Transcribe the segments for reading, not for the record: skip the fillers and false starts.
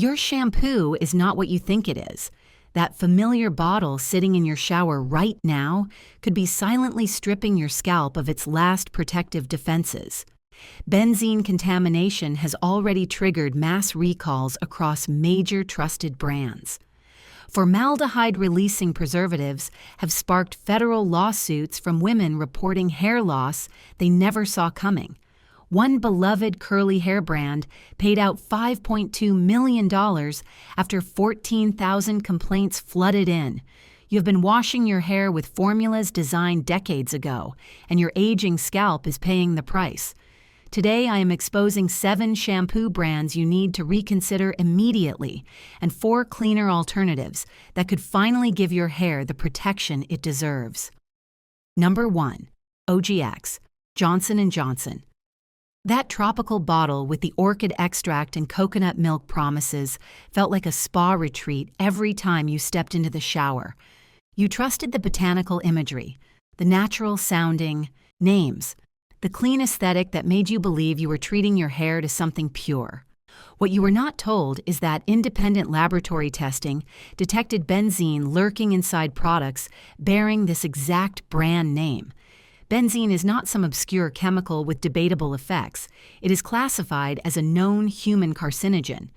Your shampoo is not what you think it is. That familiar bottle sitting in your shower right now could be silently stripping your scalp of its last protective defenses. Benzene contamination has already triggered mass recalls across major trusted brands. Formaldehyde-releasing preservatives have sparked federal lawsuits from women reporting hair loss they never saw coming. One beloved curly hair brand paid out $5.2 million after 14,000 complaints flooded in. You've been washing your hair with formulas designed decades ago, and your aging scalp is paying the price. Today, I am exposing 7 shampoo brands you need to reconsider immediately and 4 cleaner alternatives that could finally give your hair the protection it deserves. Number 1. OGX, Johnson & Johnson. That tropical bottle with the orchid extract and coconut milk promises felt like a spa retreat every time you stepped into the shower. You trusted the botanical imagery, the natural-sounding names, the clean aesthetic that made you believe you were treating your hair to something pure. What you were not told is that independent laboratory testing detected benzene lurking inside products bearing this exact brand name. Benzene is not some obscure chemical with debatable effects. It is classified as a known human carcinogen.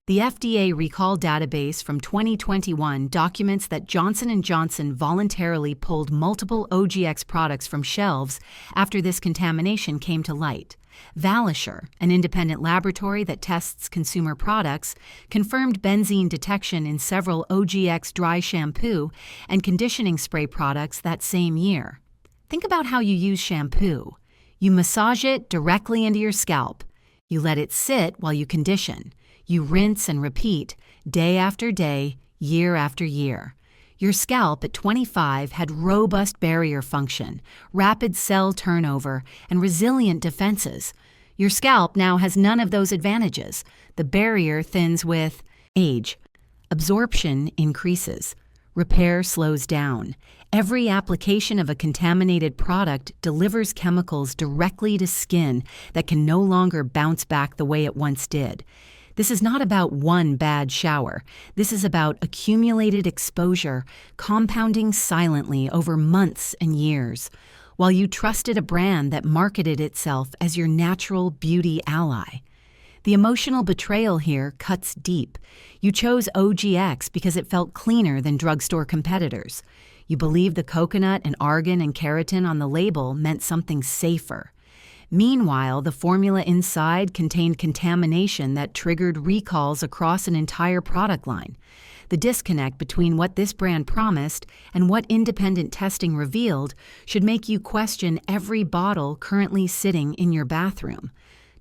The FDA recall database from 2021 documents that Johnson & Johnson voluntarily pulled multiple OGX products from shelves after this contamination came to light. Valisure, an independent laboratory that tests consumer products, confirmed benzene detection in several OGX dry shampoo and conditioning spray products that same year. Think about how you use shampoo. You massage it directly into your scalp. You let it sit while you condition. You rinse and repeat, day after day, year after year. Your scalp at 25 had robust barrier function, rapid cell turnover, and resilient defenses. Your scalp now has none of those advantages. The barrier thins with age. Absorption increases. Repair slows down. Every application of a contaminated product delivers chemicals directly to skin that can no longer bounce back the way it once did. This is not about one bad shower. This is about accumulated exposure, compounding silently over months and years, while you trusted a brand that marketed itself as your natural beauty ally. The emotional betrayal here cuts deep. You chose OGX because it felt cleaner than drugstore competitors. You believed the coconut and argan and keratin on the label meant something safer. Meanwhile, the formula inside contained contamination that triggered recalls across an entire product line. The disconnect between what this brand promised and what independent testing revealed should make you question every bottle currently sitting in your bathroom.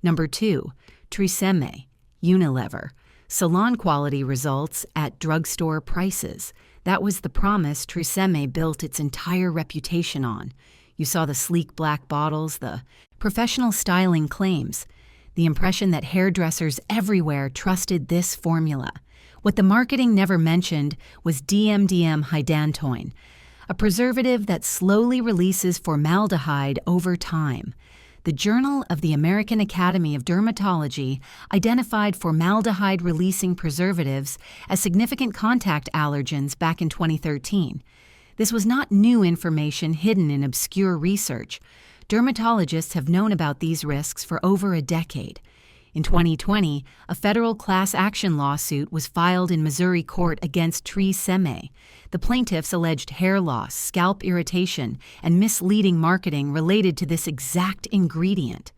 Number 2. Tresemme, Unilever. Salon-quality results at drugstore prices. That was the promise Tresemme built its entire reputation on. You saw the sleek black bottles, the professional styling claims, the impression that hairdressers everywhere trusted this formula. What the marketing never mentioned was DMDM hydantoin, a preservative that slowly releases formaldehyde over time. The Journal of the American Academy of Dermatology identified formaldehyde-releasing preservatives as significant contact allergens back in 2013. This was not new information hidden in obscure research. Dermatologists have known about these risks for over a decade. In 2020, a federal class action lawsuit was filed in Missouri court against Tresemme. The plaintiffs alleged hair loss, scalp irritation, and misleading marketing related to this exact ingredient.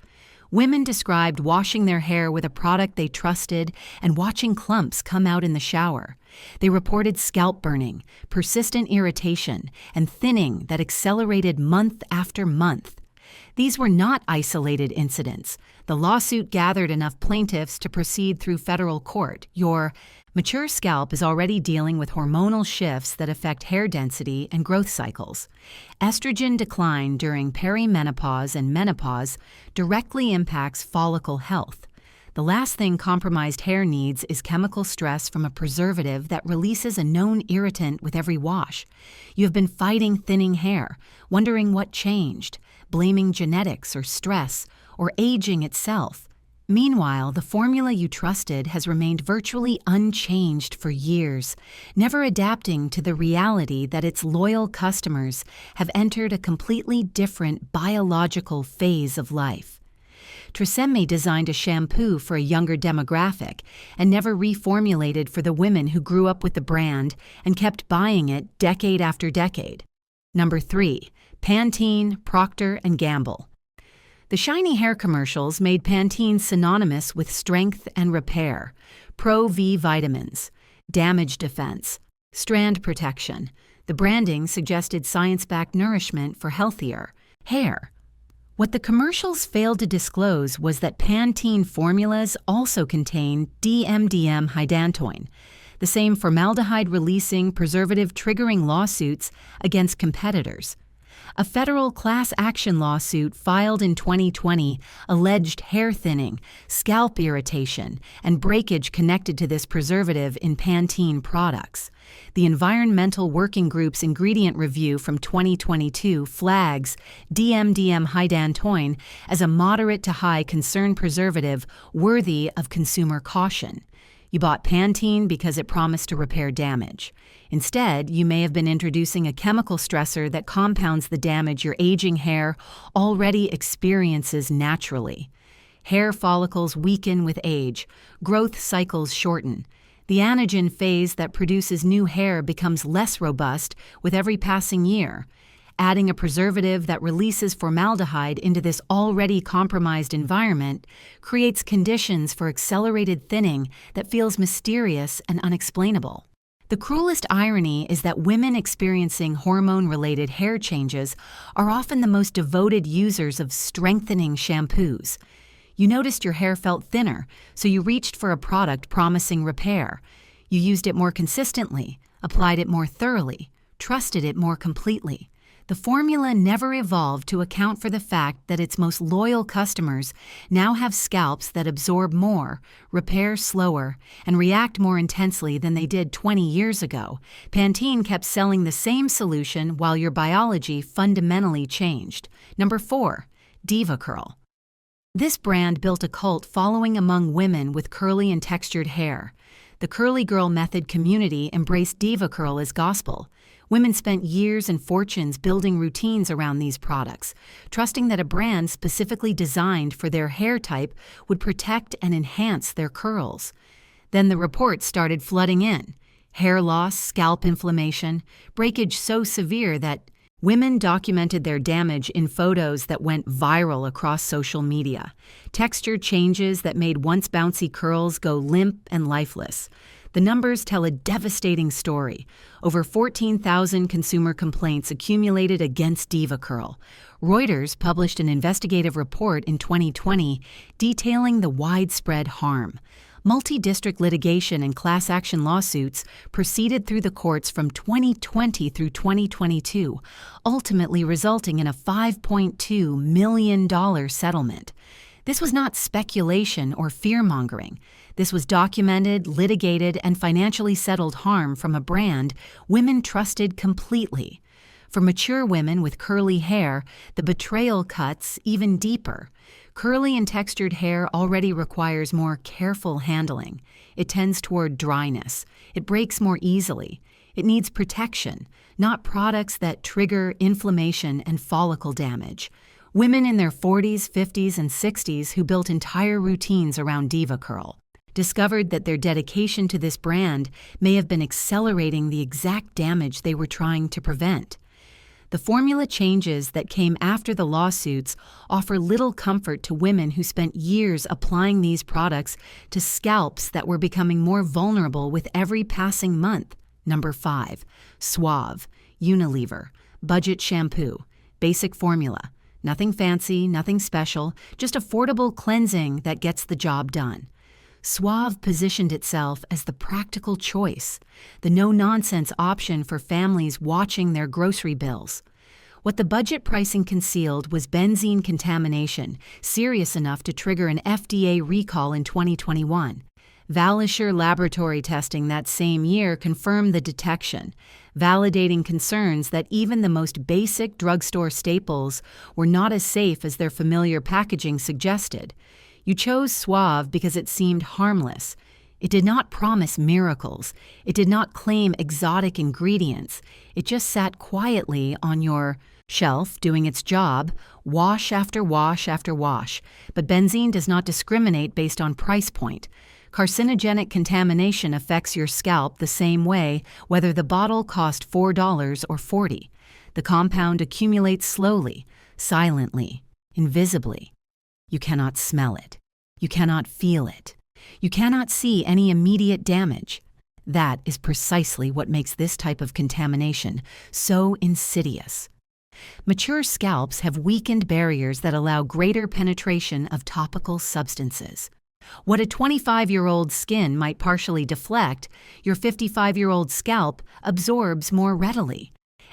Women described washing their hair with a product they trusted and watching clumps come out in the shower. They reported scalp burning, persistent irritation, and thinning that accelerated month after month. These were not isolated incidents. The lawsuit gathered enough plaintiffs to proceed through federal court. Your mature scalp is already dealing with hormonal shifts that affect hair density and growth cycles. Estrogen decline during perimenopause and menopause directly impacts follicle health. The last thing compromised hair needs is chemical stress from a preservative that releases a known irritant with every wash. You have been fighting thinning hair, wondering what changed, blaming genetics or stress or aging itself. Meanwhile, the formula you trusted has remained virtually unchanged for years, never adapting to the reality that its loyal customers have entered a completely different biological phase of life. Tresemme designed a shampoo for a younger demographic and never reformulated for the women who grew up with the brand and kept buying it decade after decade. Number 3. Pantene, Procter & Gamble. The shiny hair commercials made Pantene synonymous with strength and repair, Pro-V vitamins, damage defense, strand protection. The branding suggested science-backed nourishment for healthier hair. What the commercials failed to disclose was that Pantene formulas also contain DMDM hydantoin, the same formaldehyde-releasing, preservative-triggering lawsuits against competitors. A federal class action lawsuit filed in 2020 alleged hair thinning, scalp irritation, and breakage connected to this preservative in Pantene products. The Environmental Working Group's ingredient review from 2022 flags DMDM hydantoin as a moderate to high concern preservative worthy of consumer caution. You bought Pantene because it promised to repair damage. Instead, you may have been introducing a chemical stressor that compounds the damage your aging hair already experiences naturally. Hair follicles weaken with age, growth cycles shorten. The anagen phase that produces new hair becomes less robust with every passing year. Adding a preservative that releases formaldehyde into this already compromised environment creates conditions for accelerated thinning that feels mysterious and unexplainable. The cruelest irony is that women experiencing hormone-related hair changes are often the most devoted users of strengthening shampoos. You noticed your hair felt thinner, so you reached for a product promising repair. You used it more consistently, applied it more thoroughly, trusted it more completely. The formula never evolved to account for the fact that its most loyal customers now have scalps that absorb more, repair slower, and react more intensely than they did 20 years ago. Pantene kept selling the same solution while your biology fundamentally changed. Number 4. DevaCurl. This brand built a cult following among women with curly and textured hair. The Curly Girl Method community embraced DevaCurl as gospel. Women spent years and fortunes building routines around these products, trusting that a brand specifically designed for their hair type would protect and enhance their curls. Then the reports started flooding in. Hair loss, scalp inflammation, breakage so severe that women documented their damage in photos that went viral across social media. Texture changes that made once bouncy curls go limp and lifeless. The numbers tell a devastating story. Over 14,000 consumer complaints accumulated against DevaCurl. Reuters published an investigative report in 2020 detailing the widespread harm. Multi-district litigation and class action lawsuits proceeded through the courts from 2020 through 2022, ultimately resulting in a $5.2 million settlement. This was not speculation or fear-mongering. This was documented, litigated, and financially settled harm from a brand women trusted completely. For mature women with curly hair, the betrayal cuts even deeper. Curly and textured hair already requires more careful handling. It tends toward dryness. It breaks more easily. It needs protection, not products that trigger inflammation and follicle damage. Women in their 40s, 50s, and 60s who built entire routines around DevaCurl discovered that their dedication to this brand may have been accelerating the exact damage they were trying to prevent. The formula changes that came after the lawsuits offer little comfort to women who spent years applying these products to scalps that were becoming more vulnerable with every passing month. Number 5. Suave, Unilever, budget shampoo, basic formula. Nothing fancy, nothing special, just affordable cleansing that gets the job done. Suave positioned itself as the practical choice, the no-nonsense option for families watching their grocery bills. What the budget pricing concealed was benzene contamination, serious enough to trigger an FDA recall in 2021. Valisure laboratory testing that same year confirmed the detection, validating concerns that even the most basic drugstore staples were not as safe as their familiar packaging suggested. You chose Suave because it seemed harmless. It did not promise miracles. It did not claim exotic ingredients. It just sat quietly on your shelf doing its job, wash after wash after wash. But benzene does not discriminate based on price point. Carcinogenic contamination affects your scalp the same way whether the bottle cost $4 or $40. The compound accumulates slowly, silently, invisibly. You cannot smell it. You cannot feel it. You cannot see any immediate damage. That is precisely what makes this type of contamination so insidious. Mature scalps have weakened barriers that allow greater penetration of topical substances. What a 25-year-old skin might partially deflect, your 55-year-old scalp absorbs more readily.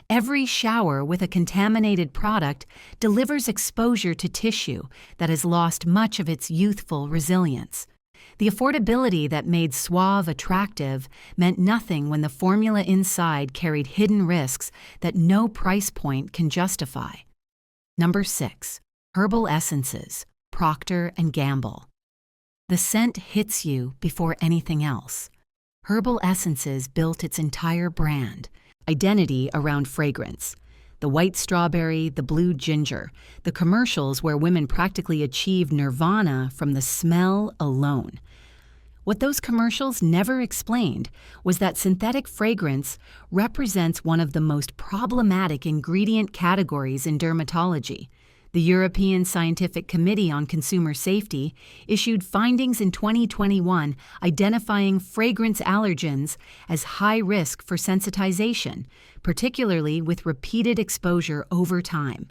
Every shower with a contaminated product delivers exposure to tissue that has lost much of its youthful resilience. The affordability that made Suave attractive meant nothing when the formula inside carried hidden risks that no price point can justify. Number 6. Herbal Essences, Procter & Gamble. The scent hits you before anything else. Herbal Essences built its entire brand, identity around fragrance. The white strawberry, the blue ginger, the commercials where women practically achieve nirvana from the smell alone. What those commercials never explained was that synthetic fragrance represents one of the most problematic ingredient categories in dermatology. The European Scientific Committee on Consumer Safety issued findings in 2021 identifying fragrance allergens as high risk for sensitization, particularly with repeated exposure over time.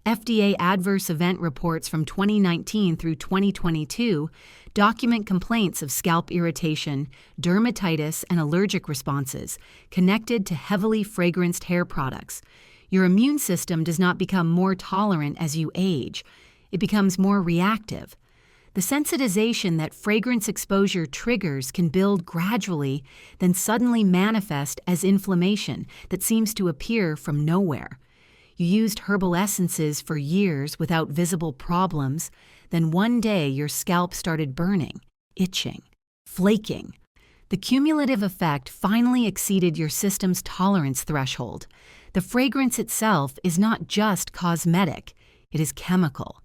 FDA adverse event reports from 2019 through 2022 document complaints of scalp irritation, dermatitis, and allergic responses connected to heavily fragranced hair products. Your immune system does not become more tolerant as you age. It becomes more reactive. The sensitization that fragrance exposure triggers can build gradually, then suddenly manifest as inflammation that seems to appear from nowhere. You used herbal essences for years without visible problems, then one day your scalp started burning, itching, flaking. The cumulative effect finally exceeded your system's tolerance threshold. The fragrance itself is not just cosmetic, it is chemical.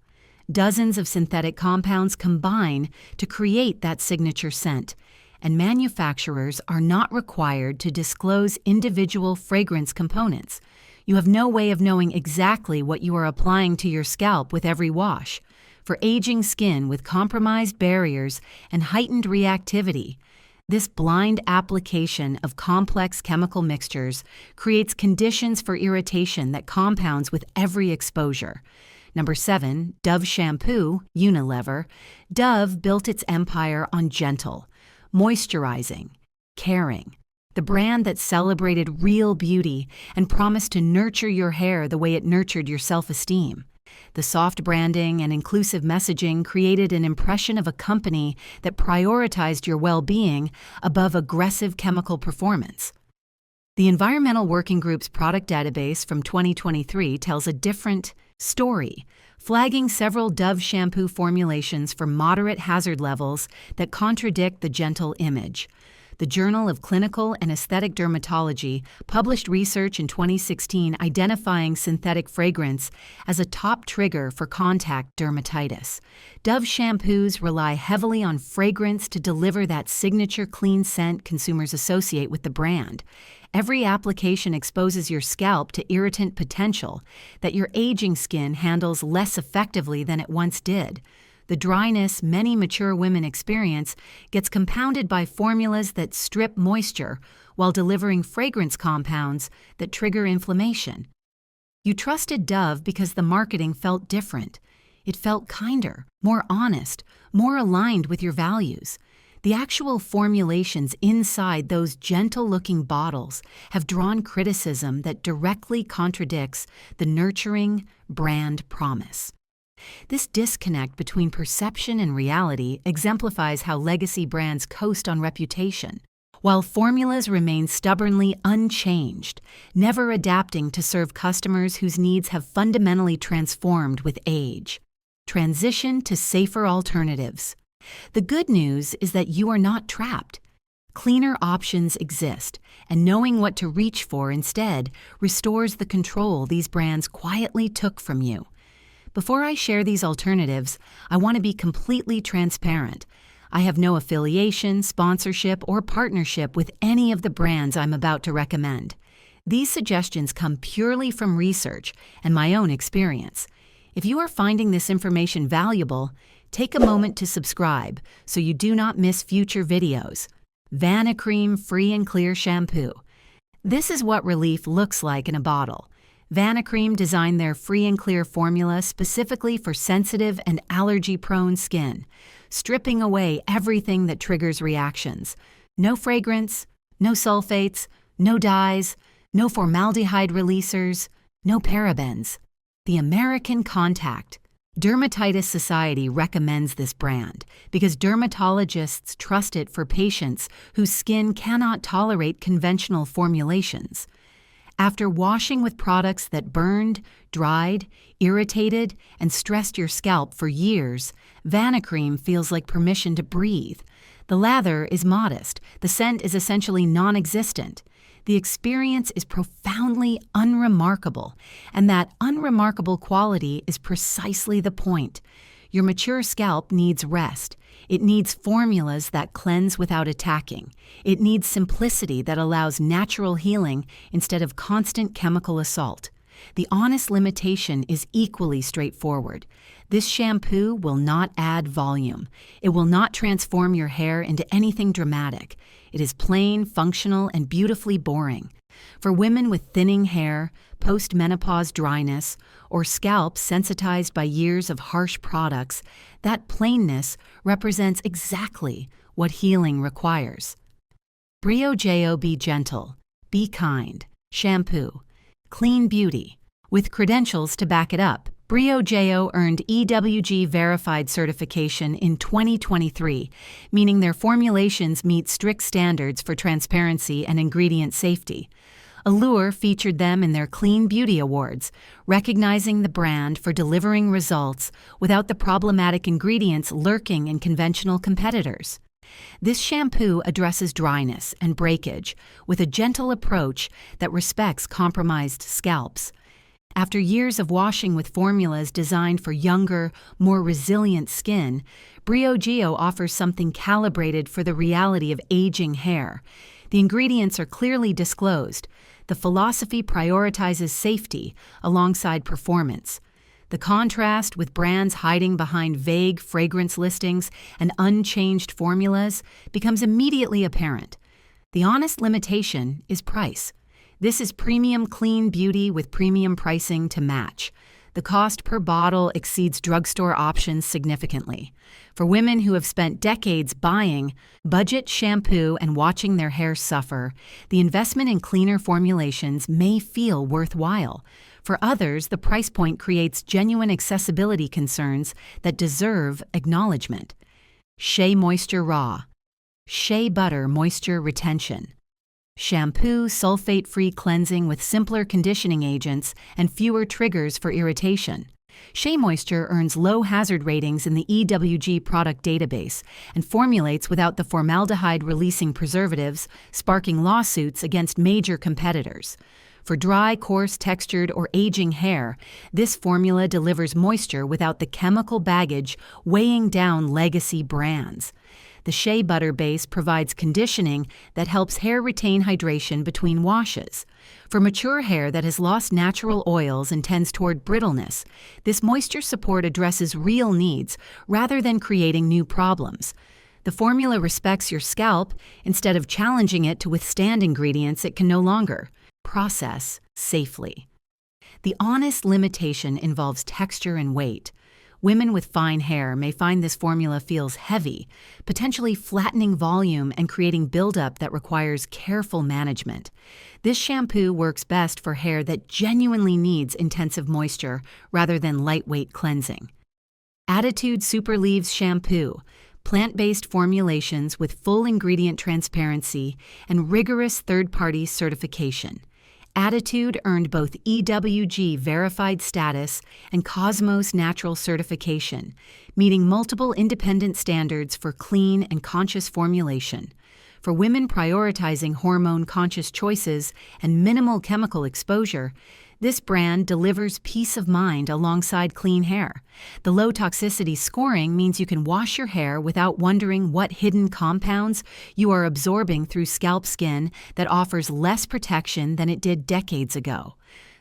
Dozens of synthetic compounds combine to create that signature scent, and manufacturers are not required to disclose individual fragrance components. You have no way of knowing exactly what you are applying to your scalp with every wash. For aging skin with compromised barriers and heightened reactivity, this blind application of complex chemical mixtures creates conditions for irritation that compounds with every exposure. Number 7, Dove Shampoo, Unilever. Dove built its empire on gentle, moisturizing, caring. The brand that celebrated real beauty and promised to nurture your hair the way it nurtured your self-esteem. The soft branding and inclusive messaging created an impression of a company that prioritized your well-being above aggressive chemical performance. The Environmental Working Group's product database from 2023 tells a different story, flagging several Dove shampoo formulations for moderate hazard levels that contradict the gentle image. The Journal of Clinical and Aesthetic Dermatology published research in 2016 identifying synthetic fragrance as a top trigger for contact dermatitis. Dove shampoos rely heavily on fragrance to deliver that signature clean scent consumers associate with the brand. Every application exposes your scalp to irritant potential that your aging skin handles less effectively than it once did. The dryness many mature women experience gets compounded by formulas that strip moisture while delivering fragrance compounds that trigger inflammation. You trusted Dove because the marketing felt different. It felt kinder, more honest, more aligned with your values. The actual formulations inside those gentle-looking bottles have drawn criticism that directly contradicts the nurturing brand promise. This disconnect between perception and reality exemplifies how legacy brands coast on reputation, while formulas remain stubbornly unchanged, never adapting to serve customers whose needs have fundamentally transformed with age. Transition to safer alternatives. The good news is that you are not trapped. Cleaner options exist, and knowing what to reach for instead restores the control these brands quietly took from you. Before I share these alternatives, I want to be completely transparent. I have no affiliation, sponsorship, or partnership with any of the brands I'm about to recommend. These suggestions come purely from research and my own experience. If you are finding this information valuable, take a moment to subscribe so you do not miss future videos. Vanicream Free and Clear Shampoo. This is what relief looks like in a bottle. Vanicream designed their Free and Clear formula specifically for sensitive and allergy-prone skin, stripping away everything that triggers reactions. No fragrance, no sulfates, no dyes, no formaldehyde releasers, no parabens. The American Contact. Dermatitis Society recommends this brand because dermatologists trust it for patients whose skin cannot tolerate conventional formulations. After washing with products that burned, dried, irritated, and stressed your scalp for years, Vanicream feels like permission to breathe. The lather is modest. The scent is essentially non-existent. The experience is profoundly unremarkable, and that unremarkable quality is precisely the point. Your mature scalp needs rest. It needs formulas that cleanse without attacking. It needs simplicity that allows natural healing instead of constant chemical assault. The honest limitation is equally straightforward. This shampoo will not add volume. It will not transform your hair into anything dramatic. It is plain, functional, and beautifully boring. For women with thinning hair, post-menopause dryness, or scalps sensitized by years of harsh products, that plainness represents exactly what healing requires. Briogeo Be Gentle, Be Kind, Shampoo. Clean beauty. With credentials to back it up, Briogeo earned EWG verified certification in 2023, meaning their formulations meet strict standards for transparency and ingredient safety. Allure featured them in their Clean Beauty Awards, recognizing the brand for delivering results without the problematic ingredients lurking in conventional competitors. This shampoo addresses dryness and breakage with a gentle approach that respects compromised scalps. After years of washing with formulas designed for younger, more resilient skin, Briogeo offers something calibrated for the reality of aging hair. The ingredients are clearly disclosed. The philosophy prioritizes safety alongside performance. The contrast with brands hiding behind vague fragrance listings and unchanged formulas becomes immediately apparent. The honest limitation is price. This is premium clean beauty with premium pricing to match. The cost per bottle exceeds drugstore options significantly. For women who have spent decades buying budget shampoo and watching their hair suffer, the investment in cleaner formulations may feel worthwhile. For others, the price point creates genuine accessibility concerns that deserve acknowledgement. Shea Moisture Raw. Shea Butter Moisture Retention. Shampoo sulfate-free cleansing with simpler conditioning agents and fewer triggers for irritation. Shea Moisture earns low hazard ratings in the EWG product database and formulates without the formaldehyde-releasing preservatives, sparking lawsuits against major competitors. For dry, coarse, textured, or aging hair, this formula delivers moisture without the chemical baggage weighing down legacy brands. The Shea Butter base provides conditioning that helps hair retain hydration between washes. For mature hair that has lost natural oils and tends toward brittleness, this moisture support addresses real needs rather than creating new problems. The formula respects your scalp instead of challenging it to withstand ingredients it can no longer process safely. The honest limitation involves texture and weight. Women with fine hair may find this formula feels heavy, potentially flattening volume and creating buildup that requires careful management. This shampoo works best for hair that genuinely needs intensive moisture rather than lightweight cleansing. Attitude Super Leaves Shampoo. Plant-based formulations with full ingredient transparency and rigorous third-party certification. Attitude earned both EWG verified status and Cosmos Natural certification, meeting multiple independent standards for clean and conscious formulation. For women prioritizing hormone-conscious choices and minimal chemical exposure, this brand delivers peace of mind alongside clean hair. The low toxicity scoring means you can wash your hair without wondering what hidden compounds you are absorbing through scalp skin that offers less protection than it did decades ago.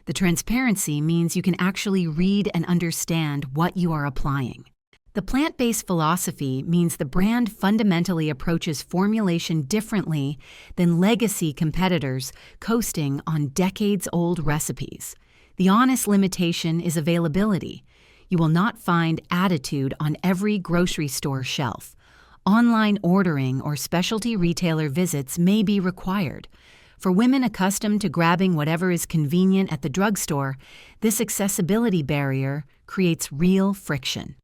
The transparency means you can actually read and understand what you are applying. The plant-based philosophy means the brand fundamentally approaches formulation differently than legacy competitors coasting on decades-old recipes. The honest limitation is availability. You will not find attitude on every grocery store shelf. Online ordering or specialty retailer visits may be required. For women accustomed to grabbing whatever is convenient at the drugstore, this accessibility barrier creates real friction.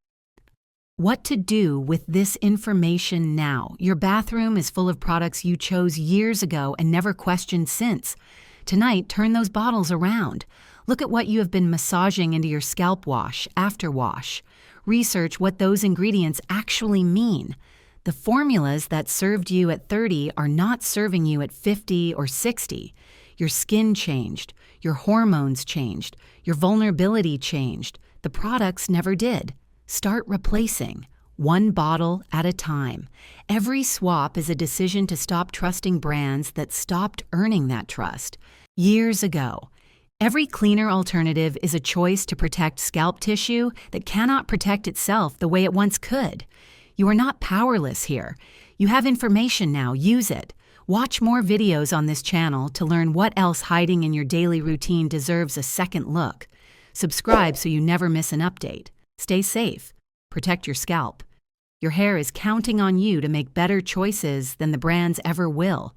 What to do with this information now? Your bathroom is full of products you chose years ago and never questioned since. Tonight, turn those bottles around. Look at what you have been massaging into your scalp wash, after wash. Research what those ingredients actually mean. The formulas that served you at 30 are not serving you at 50 or 60. Your skin changed. Your hormones changed. Your vulnerability changed. The products never did. Start replacing, one bottle at a time. Every swap is a decision to stop trusting brands that stopped earning that trust years ago. Every cleaner alternative is a choice to protect scalp tissue that cannot protect itself the way it once could. You are not powerless here. You have information now, use it. Watch more videos on this channel to learn what else hiding in your daily routine deserves a second look. Subscribe so you never miss an update. Stay safe. Protect your scalp. Your hair is counting on you to make better choices than the brands ever will.